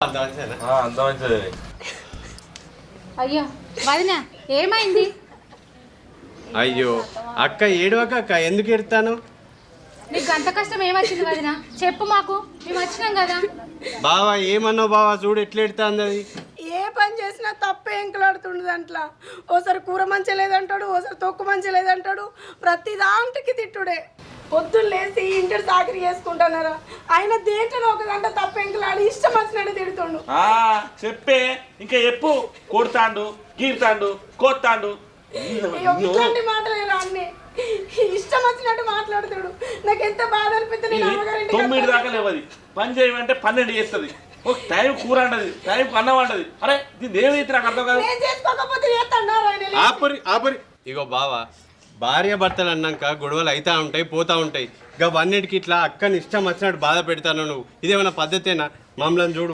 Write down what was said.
అంత మంచిది. అయ్యో వదిన ఏమైంది? అయ్యో అక్క ఏడవక అక్క, ఎందుకు ఎడతాను? నీకు అంత కష్టం ఏమొచ్చింది వదిన? చెప్పు మాకు, మేము వచ్చినాం కదా. బావా ఏమన్నావు బావా, చూడు ఎట్లా ఎడుతుంది అది. ఏ పని చేసినా తప్పే ఎంకలాడుతుండు దాంట్లో. ఓసారి కూర మంచి లేదంటాడు, ఓసారి తొక్కు మంచి లేదంటాడు, ప్రతి దాంట్కి తిట్టుడే. పొద్దున్న లేసి ఇంటర్ చాకరీ చేసుకుంటున్నారా, ఆయన దేంట్లో ఒక గంట తప్ప ఎంకలాడి ఇష్టం వచ్చినట్టు తిడుతుండు. చెప్పే ఇంకా ఎప్పు కొడతాండు, గీరుతాండు, కోత్తాండు. ఇట్లాంటి మాటలేరా అన్ని ఇష్టం వచ్చినట్టు మాట్లాడుతాడు. నాకు ఎంత బాధ అనిపిస్తుంది. 9 దాకా లేవది, పని చేయమంటే 12 చేస్తుంది. ఒక టైం కూర అంటది, టైం అన్నం అంటది. అరే దీన్ని ఏమైతే నాకు అర్థం కాదు. ఆపరి ఇగో బావా, భార్య భర్తలు అన్నాక గొడవలు అవుతా ఉంటాయి, పోతా ఉంటాయి. ఇక వన్నిటికి ఇట్లా అక్కని ఇష్టం వచ్చినట్టు బాధ పెడతాను నువ్వు. ఇదేమన్నా పద్ధతేనా? మమ్మల్ని చూడు.